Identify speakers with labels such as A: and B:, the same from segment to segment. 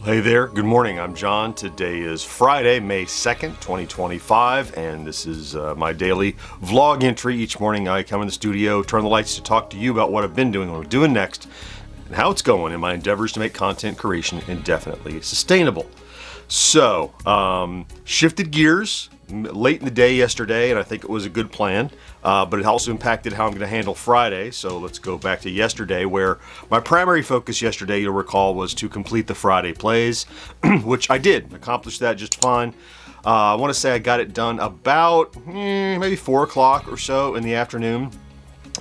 A: Hey there, good morning. I'm John. Today is Friday, May 2nd, 2025, and this is my daily vlog entry. Each morning I come in the studio, turn the lights to talk to you about what I've been doing, what I'm doing next, and how it's going in my endeavors to make content creation indefinitely sustainable. So, shifted gears late in the day yesterday, and I think it was a good plan, but it also impacted how I'm going to handle Friday. So let's go back to yesterday, where my primary focus yesterday, you'll recall, was to complete the Friday plays, which I did. Accomplished that just fine. I want to say I got it done about maybe 4 o'clock or so in the afternoon.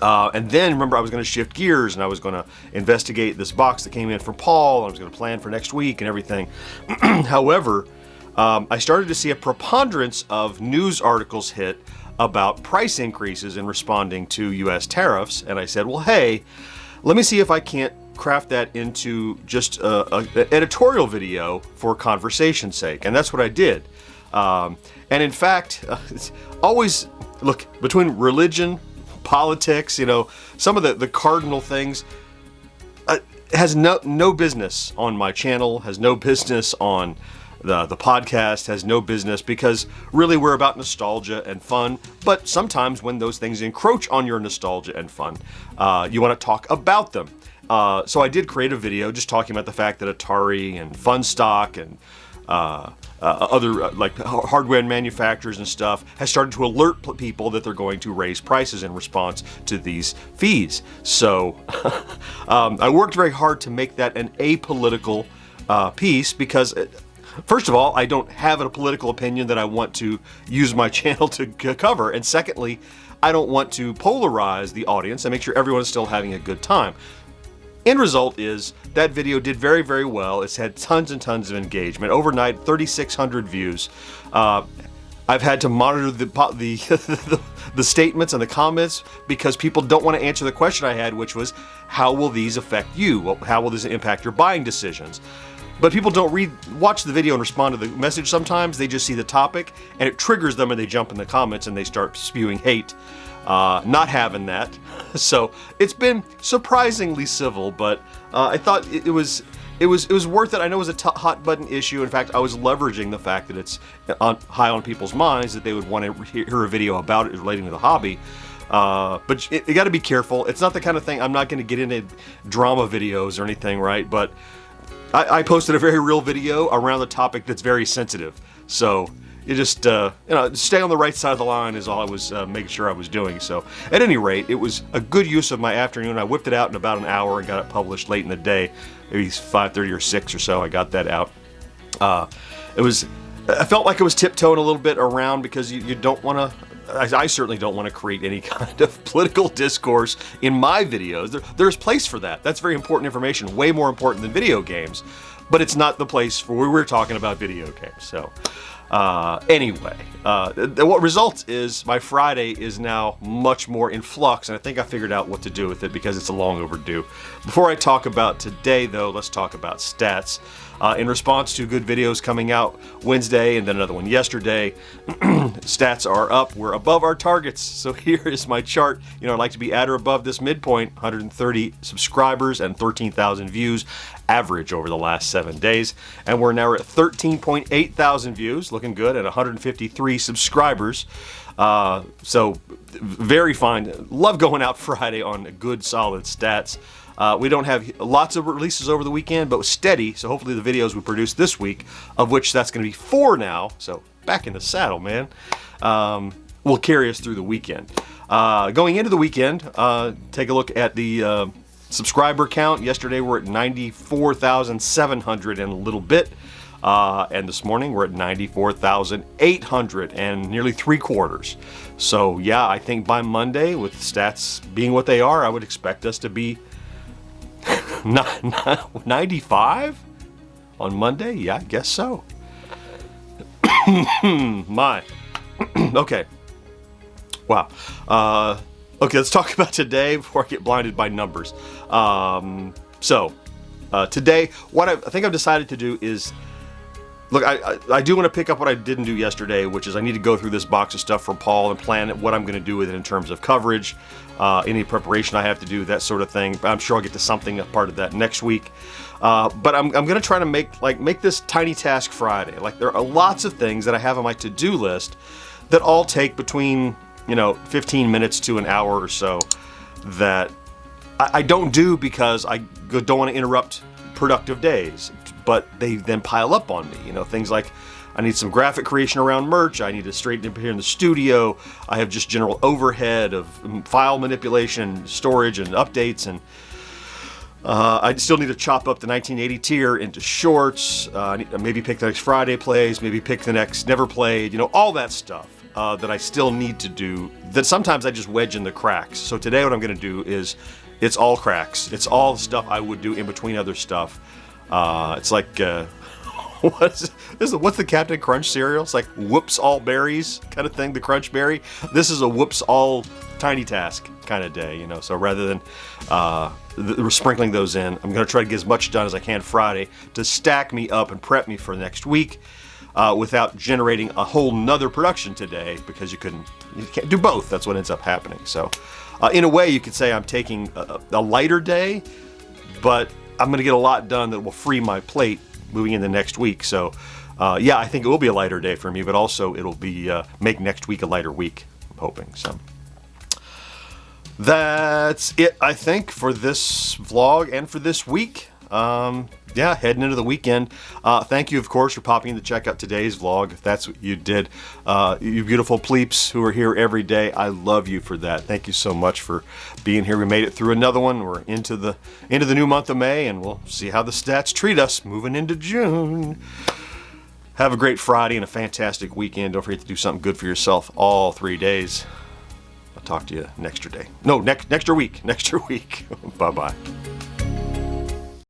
A: And then remember, I was going to shift gears and I was going to investigate this box that came in from Paul, and I was going to plan for next week and everything. However, I started to see a preponderance of news articles hit about price increases in responding to U.S. tariffs, and I said, well, hey, let me see if I can't craft that into just an editorial video for conversation's sake, and that's what I did. And in fact, it's always, look, between religion, politics, some of the cardinal things, has no business on my channel, has no business on the podcast, has no business, because really we're about nostalgia and fun. But sometimes when those things encroach on your nostalgia and fun, you want to talk about them. So I did create a video just talking about the fact that Atari and Funstock and other like hardware manufacturers and stuff has started to alert people that they're going to raise prices in response to these fees. So I worked very hard to make that an apolitical piece, because first of all, I don't have a political opinion that I want to use my channel to cover, and secondly, I don't want to polarize the audience and make sure everyone is still having a good time. End result is that video did very, very well. It's had tons and tons of engagement. Overnight, 3,600 views. I've had to monitor the statements and the comments because people don't want to answer the question I had, which was, how will these affect you? How will this impact your buying decisions? But people don't watch the video and respond to the message sometimes. They just see the topic and it triggers them and they jump in the comments and they start spewing hate. Not having that. So it's been surprisingly civil, but I thought it was worth it. I know it was a hot button issue. In fact, I was leveraging the fact that it's high on people's minds, that they would want to hear a video about it relating to the hobby. But you got to be careful. It's not the kind of thing, I'm not going to get into drama videos or anything, right? But I posted a very real video around the topic that's very sensitive. So you just, stay on the right side of the line is all I was making sure I was doing. So at any rate, it was a good use of my afternoon. I whipped it out in about an hour and got it published late in the day, maybe 5:30 or 6 or so. I got that out. I felt like I was tiptoeing a little bit around, because you don't want to, I certainly don't want to create any kind of political discourse in my videos. There's place for that. That's very important information, way more important than video games, but it's not the place for where we're talking about video games. So anyway, what results is my Friday is now much more in flux, and I think I figured out what to do with it because it's a long overdue. Before I talk about today, though, let's talk about stats. In response to good videos coming out Wednesday and then another one yesterday, stats are up. We're above our targets. So here is my chart. I'd like to be at or above this midpoint, 130 subscribers and 13,000 views average over the last 7 days. And we're now at 13.8 thousand views, looking good, at 153 subscribers. So very fine. Love going out Friday on good, solid stats. We don't have lots of releases over the weekend, but steady. So hopefully the videos we produce this week, of which that's going to be 4 now, so back in the saddle, man, will carry us through the weekend. Going into the weekend, take a look at the subscriber count. Yesterday we're at 94,700 and a little bit. And this morning we're at 94,800 and nearly 3/4. So yeah, I think by Monday, with stats being what they are, I would expect us to be 95 on Monday. Yeah, I guess so. My. Okay. Wow. Okay, let's talk about today before I get blinded by numbers. Today, what I think I've decided to do is Look, I do want to pick up what I didn't do yesterday, which is I need to go through this box of stuff for Paul and plan what I'm going to do with it in terms of coverage, any preparation I have to do, that sort of thing. I'm sure I'll get to something, a part of that next week. But I'm going to try to make this Tiny Task Friday. Like, there are lots of things that I have on my to-do list that all take between 15 minutes to an hour or so that I don't do because I don't want to interrupt productive days, but they then pile up on me. Things like I need some graphic creation around merch, I need to straighten up here in the studio, I have just general overhead of file manipulation, storage, and updates, and I still need to chop up the 1980 tier into shorts, maybe pick the next Friday plays, maybe pick the next Never Played, all that stuff that I still need to do that sometimes I just wedge in the cracks. So today what I'm going to do is, it's all cracks. It's all stuff I would do in between other stuff. It's like, what's the Captain Crunch cereal? It's like whoops all berries kind of thing, the Crunch Berry. This is a whoops all tiny task kind of day, So rather than sprinkling those in, I'm going to try to get as much done as I can Friday to stack me up and prep me for next week without generating a whole nother production today, because you can't do both. That's what ends up happening. So in a way, you could say I'm taking a lighter day, but I'm going to get a lot done that will free my plate moving into next week. So yeah, I think it will be a lighter day for me, but also it'll be make next week a lighter week, I'm hoping. So that's it, I think, for this vlog and for this week. Yeah, heading into the weekend. Thank you, of course, for popping in to check out today's vlog, if that's what you did. You beautiful pleeps who are here every day, I love you for that. Thank you so much for being here. We made it through another one. We're into the new month of May, and we'll see how the stats treat us moving into June. Have a great Friday and a fantastic weekend. Don't forget to do something good for yourself all 3 days. I'll talk to you next week. Bye-bye.